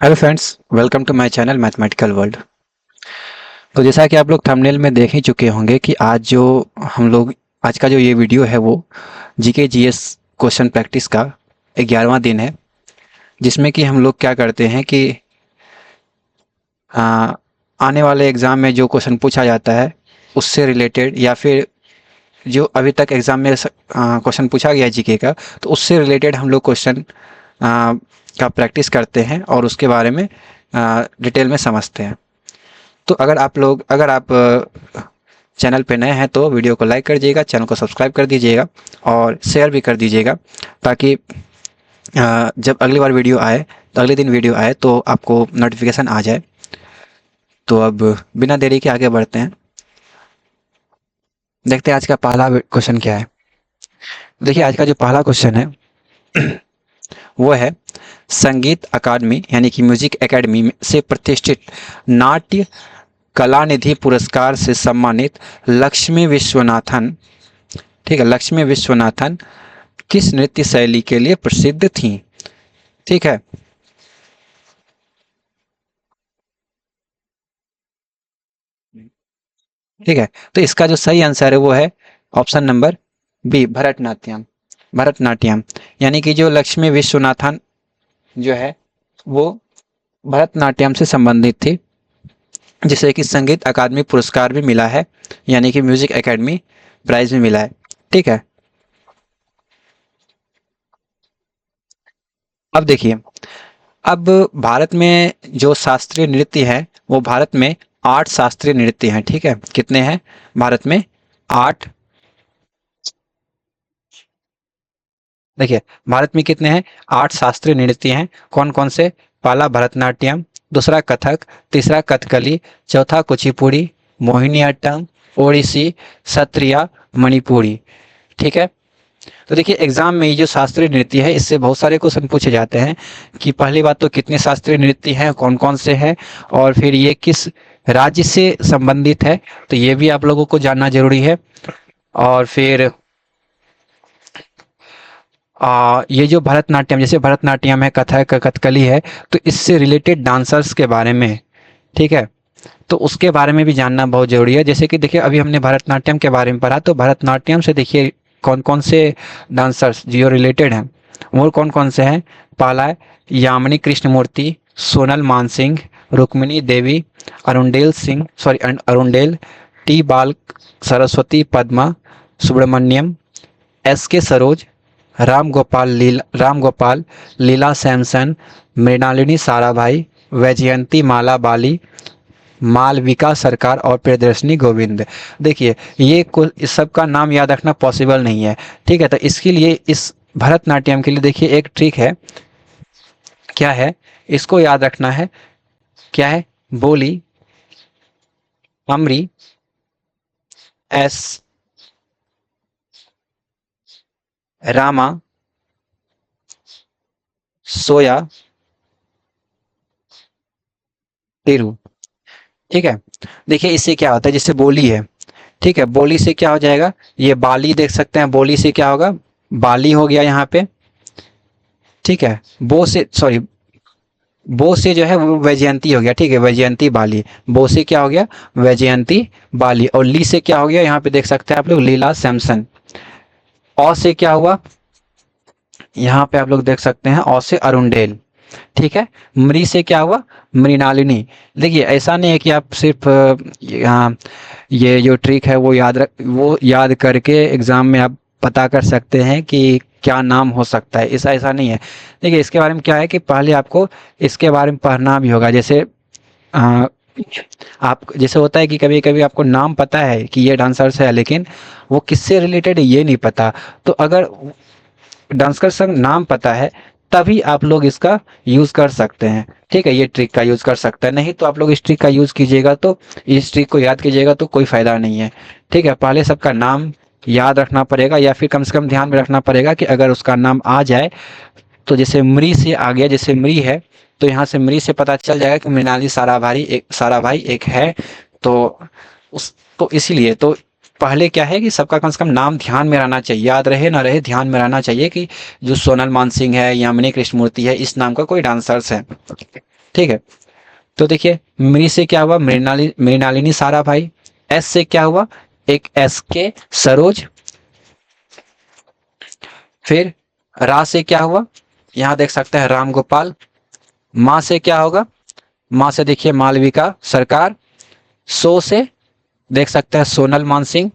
Hello friends, welcome to my channel mathematical world. तो जैसा कि आप लोग थंबनेल में देख ही चुके होंगे कि आज का जो ये वीडियो है वो जीके जीएस क्वेश्चन प्रैक्टिस का 11वां दिन है, जिसमें कि हम लोग क्या करते हैं कि आ, आने वाले एग्ज़ाम में जो क्वेश्चन पूछा जाता है उससे रिलेटेड, या फिर जो अभी तक एग्ज़ाम में क्वेश्चन पूछा गया है जीके का, तो उससे रिलेटेड हम लोग क्वेश्चन का प्रैक्टिस करते हैं और उसके बारे में डिटेल में समझते हैं। तो अगर आप चैनल पे नए हैं तो वीडियो को लाइक कर दीजिएगा, चैनल को सब्सक्राइब कर दीजिएगा और शेयर भी कर दीजिएगा, ताकि जब अगली बार वीडियो आए तो अगले दिन वीडियो आए तो आपको नोटिफिकेशन आ जाए। तो अब बिना देरी के आगे बढ़ते हैं, देखते हैं आज का पहला क्वेश्चन क्या है। देखिए, आज का जो पहला क्वेश्चन है वो है, संगीत अकादमी यानी कि म्यूजिक एकेडमी से प्रतिष्ठित नाट्य कलानिधि पुरस्कार से सम्मानित लक्ष्मी विश्वनाथन, ठीक है, लक्ष्मी विश्वनाथन किस नृत्य शैली के लिए प्रसिद्ध थी? ठीक है, ठीक है। तो इसका जो सही आंसर है वो है option number B, Bharatanatyam. Bharatanatyam यानी कि जो लक्ष्मी विश्वनाथन जो है वो भरतनाट्यम से संबंधित थी, जिसे कि संगीत अकादमी पुरस्कार भी मिला है, यानी कि म्यूजिक एकेडमी प्राइज भी मिला है। ठीक है, अब देखिए, अब भारत में जो शास्त्रीय नृत्य है वो भारत में 8 शास्त्रीय नृत्य हैं। ठीक है, कितने हैं भारत में? 8। देखिए, भारत में कितने हैं? 8 शास्त्रीय नृत्य हैं। कौन कौन से? पहला भरतनाट्यम, दूसरा कथक, तीसरा कथकली, चौथा कुचिपुड़ी, मोहिनीअट्टम, ओडिसी, सत्रिया, मणिपुरी। ठीक है, तो देखिए, एग्जाम में ये जो शास्त्रीय नृत्य है इससे बहुत सारे क्वेश्चन पूछे जाते हैं कि पहली बात तो कितने शास्त्रीय नृत्य हैं, कौन कौन से हैं, और फिर ये किस राज्य से संबंधित है, तो ये भी आप लोगों को जानना जरूरी है। और फिर ये जो भरतनाट्यम, जैसे भरतनाट्यम है, कथक, कथकली है, तो इससे रिलेटेड डांसर्स के बारे में, ठीक है, तो उसके बारे में भी जानना बहुत ज़रूरी है। जैसे कि देखिए, अभी हमने भरतनाट्यम के बारे में पढ़ा, तो भरतनाट्यम से देखिए कौन कौन से डांसर्स जो रिलेटेड हैं वो कौन कौन से हैं। पहला है यामिनी कृष्णमूर्ति, सोनल मानसिंह, रुक्मिणी देवी, अरुणडेल, टी बाल, सरस्वती पद्मा सुब्रमण्यम, एस के सरोज, राम गोपाल, लीला सैमसन, मृणालिनी साराभाई, वैजयंती माला बाली, मालविका सरकार और प्रियदर्शनी गोविंद। देखिए, ये कुल इस सब का नाम याद रखना पॉसिबल नहीं है। ठीक है, तो इसके लिए, इस भरतनाट्यम के लिए देखिए एक ट्रिक है। क्या है? इसको याद रखना है। क्या है? बोली, अमरी, एस, रामा, सोया, तिरु। ठीक है, देखिए इससे क्या होता है, जैसे बोली है, ठीक है, बोली से क्या हो जाएगा? ये बाली देख सकते हैं, बोली से क्या होगा? बाली हो गया यहाँ पे। ठीक है, बो से, सॉरी, बो से जो है वो वैजयंती हो गया। ठीक है, वैजयंती बाली। बो से क्या हो गया? वैजयंती बाली। और ली से क्या हो गया? यहाँ पे देख सकते हैं आप लोग, लीला सैमसन। औ से क्या हुआ? यहाँ पे आप लोग देख सकते हैं, औ से अरुणडेल। ठीक है, मृ से क्या हुआ? मृणालिनी। देखिए, ऐसा नहीं है कि आप सिर्फ यहाँ ये जो ट्रिक है वो याद करके एग्जाम में आप पता कर सकते हैं कि क्या नाम हो सकता है, ऐसा ऐसा नहीं है। देखिए, इसके बारे में क्या है कि पहले आपको इसके बारे में पढ़ना भी होगा। जैसे अ, आप, जैसे होता है कि कभी कभी आपको नाम पता है कि ये डांसर्स है, लेकिन वो किससे रिलेटेड है ये नहीं पता। तो अगर डांस का सब नाम पता है तभी आप लोग इसका यूज कर सकते हैं। ठीक है, ये ट्रिक का यूज कर सकते हैं, नहीं तो आप लोग इस ट्रिक का यूज कीजिएगा तो, इस ट्रिक को याद कीजिएगा तो कोई फायदा नहीं है। ठीक है, पहले सबका नाम याद रखना पड़ेगा, या फिर कम से कम ध्यान में रखना पड़ेगा कि अगर उसका नाम आ जाए, तो जैसे मृ से आ गया, जैसे मृ है, तो यहाँ से मृ से पता चल जाएगा कि मृणाली साराभाई एक है। तो उस तो इसीलिए तो पहले क्या है कि सबका कम से कम नाम ध्यान में रहना चाहिए, याद रहे ना रहे ध्यान में रहना चाहिए कि जो सोनल मानसिंह है, यामिनी कृष्णमूर्ति है, इस नाम का कोई डांसर्स है। ठीक है। तो देखिए मृ से क्या हुआ, मृणालिनी साराभाई। एस से क्या हुआ, एक एस के सरोज। फिर रा से क्या हुआ, यहां देख सकते हैं राम गोपाल। माँ से क्या होगा, माँ से देखिए मालविका सरकार। सो से देख सकते हैं सोनल मानसिंह।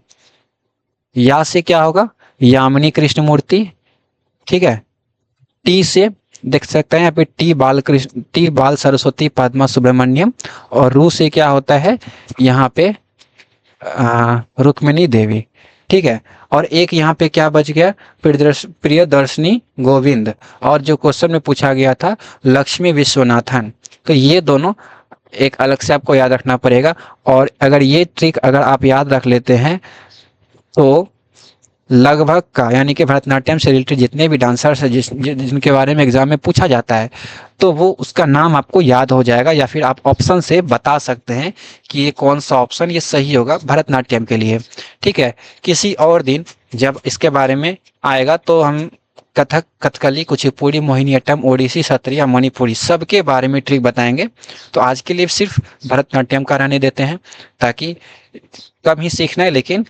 या से क्या होगा, यामिनी कृष्णमूर्ति। ठीक है। टी से देख सकते हैं यहाँ पे टी बाल सरस्वती पद्मा सुब्रमण्यम। और रू से क्या होता है यहाँ पे रुक्मिणी देवी। ठीक है। और एक यहाँ पे क्या बच गया, प्रियदर्शनी गोविंद। और जो क्वेश्चन में पूछा गया था लक्ष्मी विश्वनाथन। तो ये दोनों एक अलग से आपको याद रखना पड़ेगा। और अगर ये ट्रिक अगर आप याद रख लेते हैं तो लगभग का यानी कि भरतनाट्यम से रिलेटेड जितने भी डांसर्स हैं जिनके बारे में एग्जाम में पूछा जाता है तो वो उसका नाम आपको याद हो जाएगा, या फिर आप ऑप्शन से बता सकते हैं कि ये कौन सा ऑप्शन ये सही होगा भरतनाट्यम के लिए। ठीक है। किसी और दिन जब इसके बारे में आएगा तो हम कथक, कथकली, कुचिपुड़ी, मोहिनीअट्टम, ओडिसी, सत्रिया, मणिपुरी सबके बारे में ट्रिक बताएंगे। तो आज के लिए सिर्फ भरतनाट्यम का रहने देते हैं, ताकि कम ही सीखना है लेकिन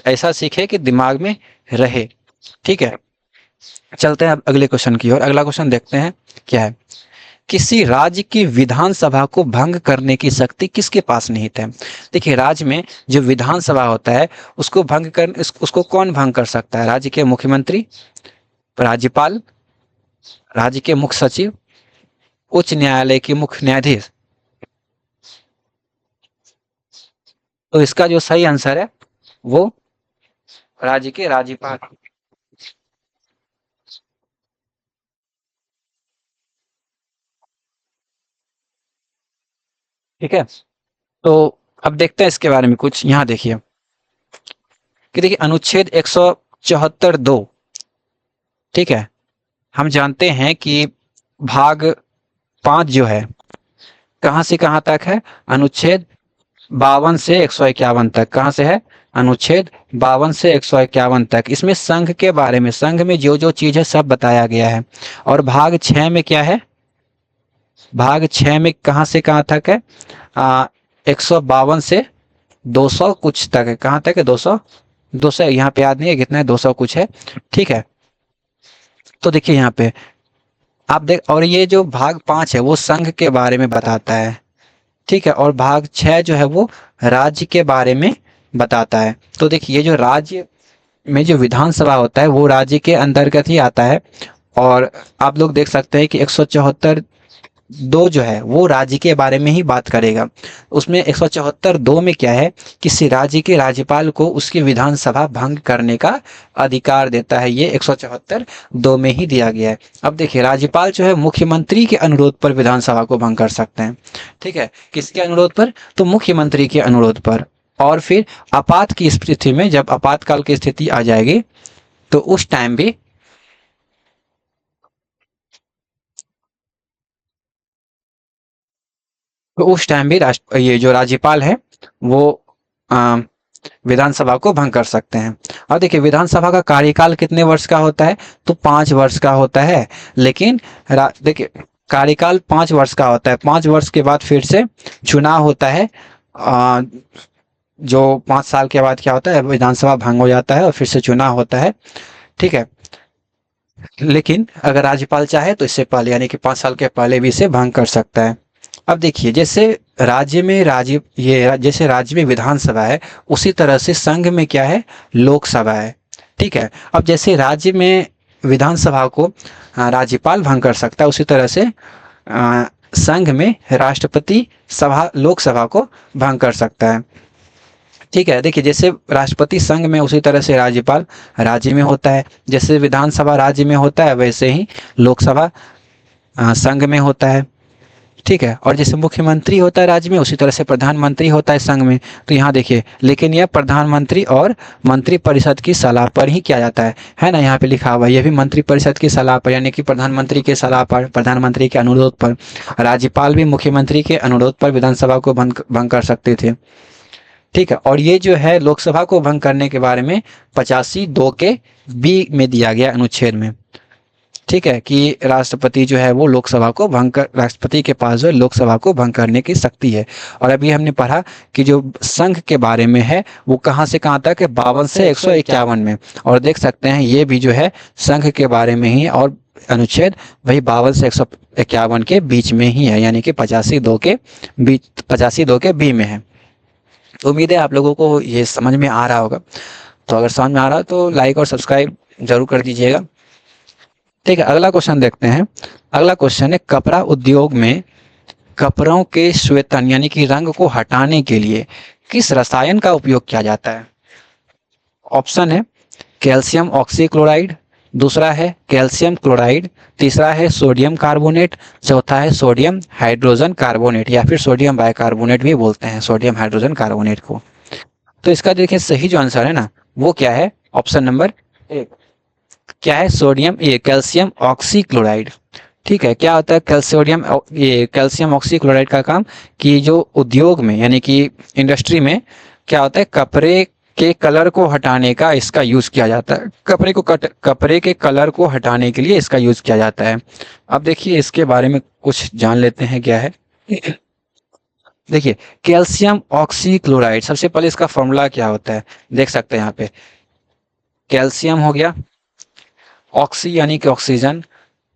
ऐसा सीखे कि दिमाग में रहे। ठीक है। चलते हैं अब अगले क्वेश्चन की ओर। अगला क्वेश्चन देखते हैं क्या है। किसी राज्य की विधानसभा को भंग करने की शक्ति किसके पास निहित है। देखिए राज्य में जो विधानसभा होता है उसको भंग कर उसको कौन भंग कर सकता है, राज्य के मुख्यमंत्री, राज्यपाल, राज्य के मुख्य सचिव, उच्च न्यायालय के मुख्य न्यायाधीश। तो इसका जो सही आंसर है वो राज्य के राज्यपाल। ठीक है। तो अब देखते हैं इसके बारे में कुछ। यहाँ देखिए कि देखिए अनुच्छेद 174(2), ठीक है, हम जानते हैं कि भाग 5 जो है कहाँ से कहाँ तक है, अनुच्छेद 52 से 151 तक। कहाँ से है, अनुच्छेद 52 से 151 तक। इसमें संघ के बारे में, संघ में जो जो चीज है सब बताया गया है। और भाग 6 में क्या है, भाग 6 में कहाँ से कहाँ तक है, 152 से 200 कुछ तक है। कहाँ तक है, 200 यहाँ पे याद नहीं है कितना है, 200 कुछ है। ठीक है। तो देखिए यहाँ पे आप देख, और ये जो भाग 5 है वो संघ के बारे में बताता है। ठीक है। और भाग 6 जो है वो राज्य के बारे में बताता है। तो देखिए ये जो राज्य में जो विधानसभा होता है वो राज्य के अंतर्गत ही आता है। और आप लोग देख सकते हैं कि 174(2) जो है वो राज्य के बारे में ही बात करेगा। उसमें 174(2) में क्या है, किसी राज्य के राज्यपाल को उसकी विधानसभा भंग करने का अधिकार देता है। ये 174(2) में ही दिया गया है। अब देखिए राज्यपाल जो है मुख्यमंत्री के अनुरोध पर विधानसभा को भंग कर सकते हैं। ठीक है। किसके अनुरोध पर, तो मुख्यमंत्री के अनुरोध पर। और फिर आपात की स्थिति में, जब आपातकाल की स्थिति आ जाएगी तो उस टाइम भी राष्ट्र ये जो राज्यपाल है वो विधानसभा को भंग कर सकते हैं। और देखिए विधानसभा का कार्यकाल कितने वर्ष का होता है, तो 5 वर्ष का होता है। लेकिन देखिए कार्यकाल 5 वर्ष का होता है। 5 वर्ष के बाद फिर से चुनाव होता है। जो 5 साल के बाद क्या होता है, विधानसभा भंग हो जाता है और फिर से चुनाव होता है। ठीक है। लेकिन अगर राज्यपाल चाहे तो इससे पहले यानी कि 5 साल के पहले भी इसे भंग कर सकता है। अब देखिए जैसे जैसे राज्य में विधानसभा है उसी तरह से संघ में क्या है, लोकसभा है। ठीक है। अब जैसे राज्य में विधानसभा को राज्यपाल भंग कर सकता है, उसी तरह से संघ में राष्ट्रपति सभा लोकसभा को भंग कर सकता है। ठीक है। देखिए जैसे राष्ट्रपति संघ में, उसी तरह से राज्यपाल राज्य में होता है। जैसे विधानसभा राज्य में होता है वैसे ही लोकसभा संघ में होता है। ठीक है। और जैसे मुख्यमंत्री होता है राज्य में, उसी तरह से प्रधानमंत्री होता है संघ में। तो यहाँ देखिए, लेकिन यह प्रधानमंत्री और मंत्री परिषद की सलाह पर ही किया जाता है ना, यहाँ पे लिखा हुआ है ये भी मंत्री परिषद की सलाह पर, यानी कि प्रधानमंत्री के सलाह पर, प्रधानमंत्री के अनुरोध पर। राज्यपाल भी मुख्यमंत्री के अनुरोध पर विधानसभा को भंग कर सकते थे। ठीक है। और ये जो है लोकसभा को भंग करने के बारे में 85(2) के बी में दिया गया अनुच्छेद में। ठीक है, कि राष्ट्रपति जो है वो लोकसभा को भंग कर, राष्ट्रपति के पास जो है लोकसभा को भंग करने की शक्ति है। और अभी हमने पढ़ा कि जो संघ के बारे में है वो कहाँ से कहाँ तक है, 52 से 151 में। और देख सकते हैं ये भी जो है संघ के बारे में ही है, और अनुच्छेद वही 52 से 151 के बीच में ही है, यानी कि 85(2) के बीच, 85(2) के बी में है। तो उम्मीद है आप लोगों को ये समझ में आ रहा होगा। तो अगर समझ में आ रहा है तो लाइक और सब्सक्राइब जरूर कर दीजिएगा। ठीक है, अगला क्वेश्चन देखते हैं। अगला क्वेश्चन है, कपड़ा उद्योग में कपड़ों के श्वेतन यानी कि रंग को हटाने के लिए किस रसायन का उपयोग किया जाता है? ऑप्शन है कैल्शियम ऑक्सीक्लोराइड, दूसरा है कैल्शियम क्लोराइड, तीसरा है सोडियम कार्बोनेट, चौथा है सोडियम हाइड्रोजन कार्बोनेट, या फिर सोडियम बाइकार्बोनेट भी बोलते हैं सोडियम हाइड्रोजन कार्बोनेट को। तो इसका देखिए सही जो आंसर है ना वो क्या है, ऑप्शन नंबर 1 क्या है, सोडियम, ये कैल्शियम ऑक्सीक्लोराइड। ठीक है, क्या होता है कैल्शियम ऑक्सीक्लोराइड का काम, कि जो उद्योग में यानी कि इंडस्ट्री में क्या होता है, कपड़े के कलर को हटाने का इसका यूज किया जाता है, कपड़े के कलर को हटाने के लिए इसका यूज किया जाता है। अब देखिए इसके बारे में कुछ जान लेते हैं क्या है। देखिए कैल्शियम ऑक्सीक्लोराइड, सबसे पहले इसका फॉर्मूला क्या होता है देख सकते हैं यहाँ पे, कैल्शियम हो गया, ऑक्सी यानी कि ऑक्सीजन,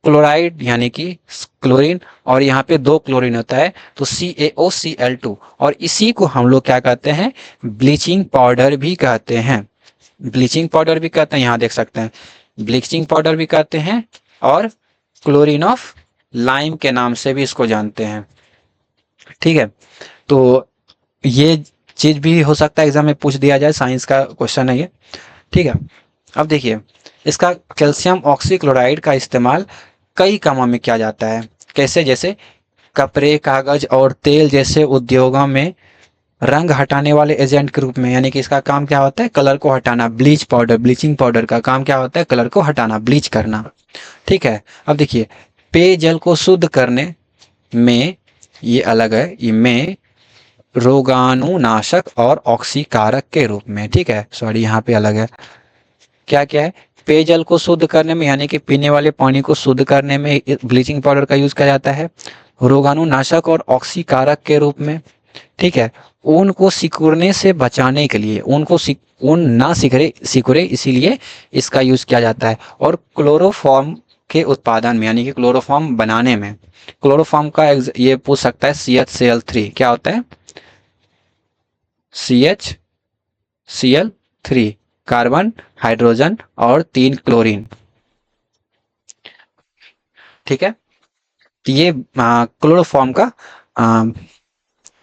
क्लोराइड यानी कि क्लोरीन, और यहाँ पे 2 क्लोरीन होता है तो CaOCl2, और इसी को हम लोग क्या कहते हैं, ब्लीचिंग पाउडर भी कहते हैं। ब्लीचिंग पाउडर भी कहते हैं, यहाँ देख सकते हैं ब्लीचिंग पाउडर भी कहते हैं, और क्लोरीन ऑफ लाइम के नाम से भी इसको जानते हैं। ठीक है, तो ये चीज भी हो सकता है एग्जाम में पूछ दिया जाए, साइंस का क्वेश्चन है ये। ठीक है, अब देखिए इसका कैल्शियम ऑक्सीक्लोराइड का इस्तेमाल कई कामों में किया जाता है, कैसे, जैसे कपड़े, कागज और तेल जैसे उद्योगों में रंग हटाने वाले एजेंट के रूप में, यानी कि इसका काम क्या होता है, कलर को हटाना। ब्लीचिंग पाउडर का काम क्या होता है, कलर को हटाना, ब्लीच करना। ठीक है, अब देखिए पेयजल को शुद्ध करने में, ये अलग है, ये में रोगाणुनाशक और ऑक्सीकारक के रूप में, ठीक है, सॉरी यहाँ पे अलग है, क्या क्या है, पेयजल को शुद्ध करने में यानी कि पीने वाले पानी को शुद्ध करने में ब्लीचिंग पाउडर का यूज किया जाता है, रोगाणुनाशक और ऑक्सीकारक के रूप में। ठीक है, ऊन को सिकुड़ने से बचाने के लिए, ऊन ना सिकुड़े इसीलिए इसका यूज किया जाता है, और क्लोरोफॉर्म के उत्पादन में यानी कि क्लोरोफॉर्म बनाने में, क्लोरोफॉर्म का ये पूछ सकता है CHCl3 क्या होता है, CHCl3 कार्बन, हाइड्रोजन और 3 क्लोरीन। ठीक है, तो ये क्लोरोफॉर्म का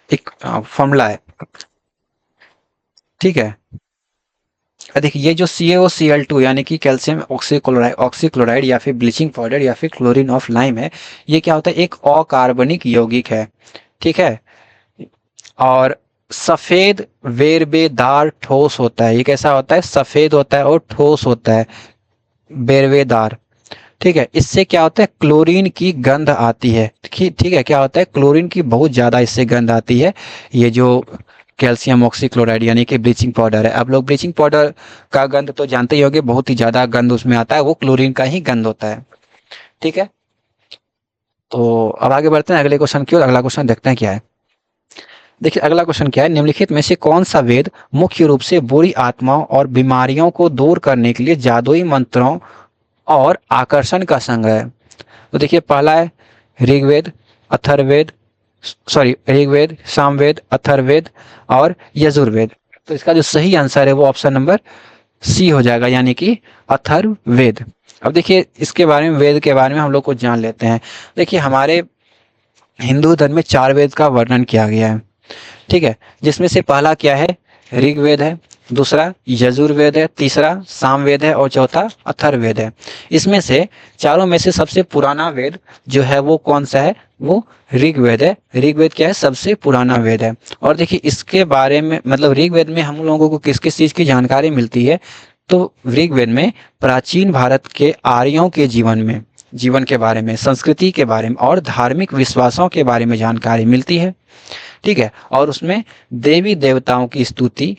एक फॉर्मूला है। ठीक है, देखिए ये जो CaOCl2 यानी कि कैल्शियम ऑक्सीक्लोराइड या फिर ब्लीचिंग पाउडर या फिर क्लोरीन ऑफ लाइम है, ये क्या होता है, एक अकार्बनिक यौगिक है। ठीक है, और सफेद वेरवेदार ठोस होता है। ये कैसा होता है, सफेद होता है और ठोस होता है, वेरवेदार। ठीक है, इससे क्या होता है, क्लोरीन की गंध आती है। ठीक है, क्या होता है, क्लोरीन की बहुत ज्यादा इससे गंध आती है। ये जो कैल्शियम ऑक्सीक्लोराइड यानी कि ब्लीचिंग पाउडर है, आप लोग ब्लीचिंग पाउडर का गंध तो जानते ही होंगे, बहुत ही ज्यादा गंध उसमें आता है, वो क्लोरीन का ही गंध होता है। ठीक है, तो अब आगे बढ़ते हैं अगले क्वेश्चन की ओर। अगला क्वेश्चन देखते हैं क्या है। देखिए अगला क्वेश्चन क्या है, निम्नलिखित में से कौन सा वेद मुख्य रूप से बुरी आत्माओं और बीमारियों को दूर करने के लिए जादुई मंत्रों और आकर्षण का संग्रह है? तो देखिए पहला है ऋग्वेद, ऋग्वेद, सामवेद, अथर्ववेद और यजुर्वेद। तो इसका जो सही आंसर है वो ऑप्शन नंबर C हो जाएगा, यानी कि अथर्ववेद। अब देखिए इसके बारे में, वेद के बारे में हम लोग कुछ जान लेते हैं। देखिए हमारे हिंदू धर्म में 4 वेद का वर्णन किया गया है। ठीक है, जिसमें से पहला क्या है, ऋग्वेद है, दूसरा यजुर्वेद है, तीसरा सामवेद है और चौथा अथर्ववेद है। इसमें से चारों में से सबसे पुराना वेद जो है वो कौन सा है, वो ऋग्वेद है। ऋग्वेद क्या है, सबसे पुराना वेद है। और देखिए इसके बारे में, मतलब ऋग्वेद में हम लोगों को किस किस चीज की जानकारी मिलती है, तो ऋग्वेद में प्राचीन भारत के आर्यों के जीवन के बारे में, संस्कृति के बारे में और धार्मिक विश्वासों के बारे में जानकारी मिलती है। ठीक है, और उसमें देवी देवताओं की स्तुति,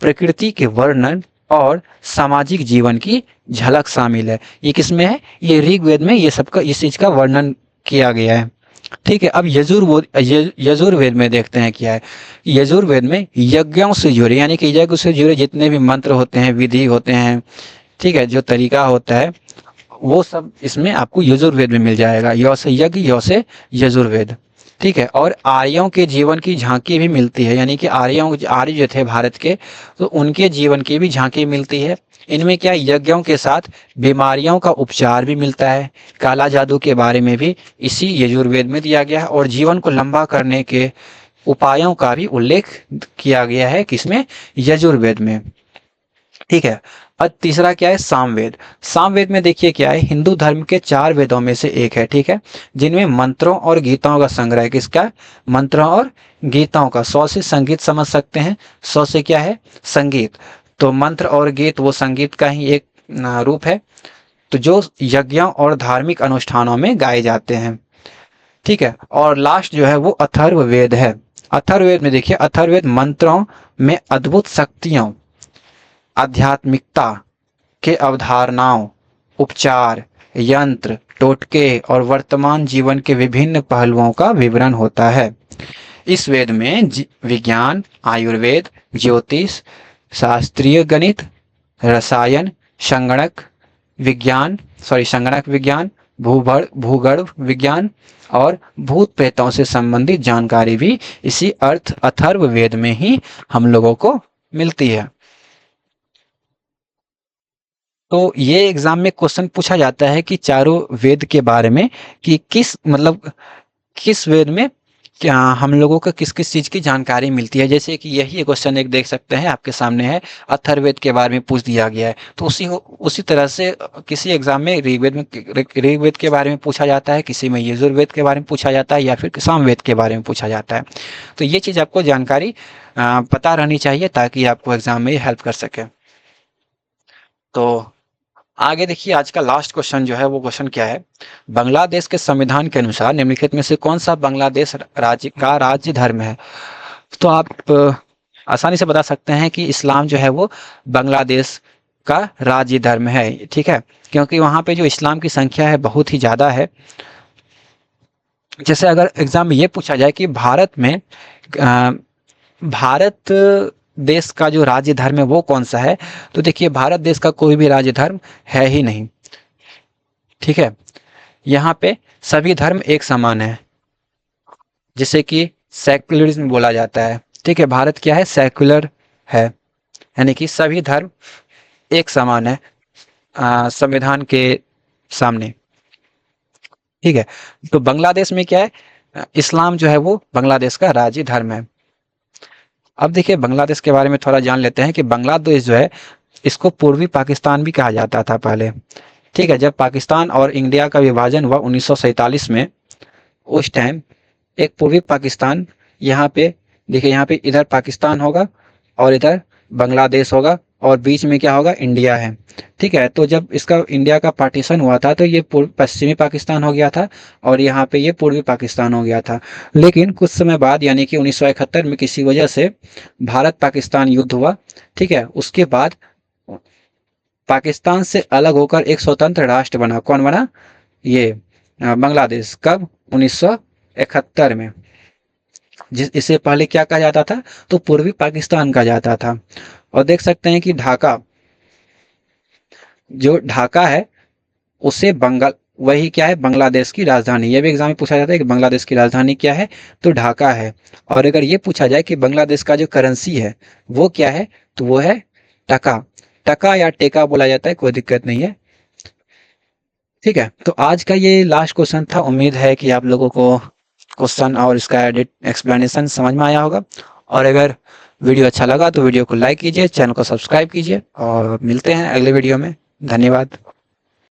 प्रकृति के वर्णन और सामाजिक जीवन की झलक शामिल है। ये किसमें है? ये ऋग्वेद में ये सबका इस चीज का वर्णन किया गया है। ठीक है, अब यजुर्वेद में देखते हैं क्या है। यजुर्वेद में यज्ञों से जुड़े, यानी कि यज्ञ से जुड़े जितने भी मंत्र होते हैं, विधि होते हैं, ठीक है, जो तरीका होता है, वो सब इसमें आपको यजुर्वेद में मिल जाएगा। य से यज्ञ, य से यजुर्वेद। ठीक है, और आर्यों के जीवन की झांकी भी मिलती है, यानी कि आर्य जो थे भारत के, तो उनके जीवन की भी झांकी मिलती है। इनमें क्या, यज्ञों के साथ बीमारियों का उपचार भी मिलता है। काला जादू के बारे में भी इसी यजुर्वेद में दिया गया है, और जीवन को लंबा करने के उपायों का भी उल्लेख किया गया है किसमें? यजुर्वेद में। ठीक है, और तीसरा क्या है? सामवेद। सामवेद में देखिए क्या है, हिंदू धर्म के 4 वेदों में से एक है। ठीक है, जिनमें मंत्रों और गीताओं का संग्रह है। किसका? मंत्रों और गीताओं का। 100 से संगीत समझ सकते हैं, 100 से क्या है? संगीत। तो मंत्र और गीत वो संगीत का ही एक रूप है, तो जो यज्ञों और धार्मिक अनुष्ठानों में गाए जाते हैं। ठीक है, और लास्ट जो है वो अथर्ववेद है। अथर्ववेद में देखिए, अथर्ववेद मंत्रों में अद्भुत शक्तियों, आध्यात्मिकता के अवधारणाओं, उपचार, यंत्र, टोटके और वर्तमान जीवन के विभिन्न पहलुओं का विवरण होता है। इस वेद में विज्ञान, आयुर्वेद, ज्योतिष, शास्त्रीय गणित, रसायन, संगणक विज्ञान, भूगर्भ विज्ञान और भूत प्रेतों से संबंधित जानकारी भी इसी अथर्ववेद में ही हम लोगों को मिलती है। तो ये एग्जाम में क्वेश्चन पूछा जाता है कि चारों वेद के बारे में, कि किस वेद में क्या हम लोगों को किस किस चीज की जानकारी मिलती है। जैसे कि यही क्वेश्चन एक देख सकते हैं आपके सामने है, अथर्ववेद के बारे में पूछ दिया गया है। तो उसी तरह से किसी एग्जाम में ऋग्वेद के बारे में पूछा जाता है, किसी में यजुर्वेद के बारे में पूछा जाता है, या फिर सामवेद के बारे में पूछा जाता है। तो ये चीज आपको जानकारी पता रहनी चाहिए, ताकि आपको एग्जाम में हेल्प कर सके। तो आगे देखिए, आज का लास्ट क्वेश्चन जो है वो क्वेश्चन क्या है, बांग्लादेश के संविधान के अनुसार निम्नलिखित में से कौन सा बांग्लादेश राज्य धर्म है? तो आप आसानी से बता सकते हैं कि इस्लाम जो है वो बांग्लादेश का राज्य धर्म है। ठीक है, क्योंकि वहां पे जो इस्लाम की संख्या है बहुत ही ज्यादा है। जैसे अगर एग्जाम में ये पूछा जाए कि भारत देश का जो राज्य धर्म है वो कौन सा है, तो देखिए भारत देश का कोई भी राज्य धर्म है ही नहीं। ठीक है, यहाँ पे सभी धर्म एक समान है, जिसे कि सेक्युलरिज्म बोला जाता है। ठीक है, भारत क्या है? सेक्युलर है, यानी कि सभी धर्म एक समान है संविधान के सामने। ठीक है, तो बांग्लादेश में क्या है? इस्लाम जो है वो बांग्लादेश का राज्य धर्म है। अब देखिए बांग्लादेश के बारे में थोड़ा जान लेते हैं कि बांग्लादेश जो है इसको पूर्वी पाकिस्तान भी कहा जाता था पहले। ठीक है, जब पाकिस्तान और इंडिया का विभाजन हुआ 1947 में, उस टाइम एक पूर्वी पाकिस्तान, यहाँ पे देखिए, यहाँ पे इधर पाकिस्तान होगा और इधर बांग्लादेश होगा, और बीच में क्या होगा? इंडिया है। ठीक है, तो जब इसका इंडिया का पार्टीशन हुआ था तो ये पश्चिमी पाकिस्तान हो गया था, और यहाँ पे ये पूर्वी पाकिस्तान हो गया था। लेकिन कुछ समय बाद, यानी कि 1971 में किसी वजह से भारत पाकिस्तान युद्ध हुआ। ठीक है, उसके बाद पाकिस्तान से अलग होकर एक स्वतंत्र राष्ट्र बना। कौन बना? ये बांग्लादेश। कब? 1971 में। इससे पहले क्या कहा जाता था? तो पूर्वी पाकिस्तान कहा जाता था। और देख सकते हैं कि ढाका है, उसे वही क्या है? बांग्लादेश की राजधानी। ये भी एग्जाम में पूछा जाता है कि बांग्लादेश की राजधानी क्या है, तो ढाका है। और अगर ये पूछा जाए कि बांग्लादेश का जो करेंसी है वो क्या है, तो वो है टका या टेका बोला जाता है, कोई दिक्कत नहीं है। ठीक है, तो आज का ये लास्ट क्वेश्चन था। उम्मीद है कि आप लोगों को क्वेश्चन और इसका एक्सप्लेनेशन समझ में आया होगा। और अगर वीडियो अच्छा लगा तो वीडियो को लाइक कीजिए, चैनल को सब्सक्राइब कीजिए, और मिलते हैं अगले वीडियो में। धन्यवाद।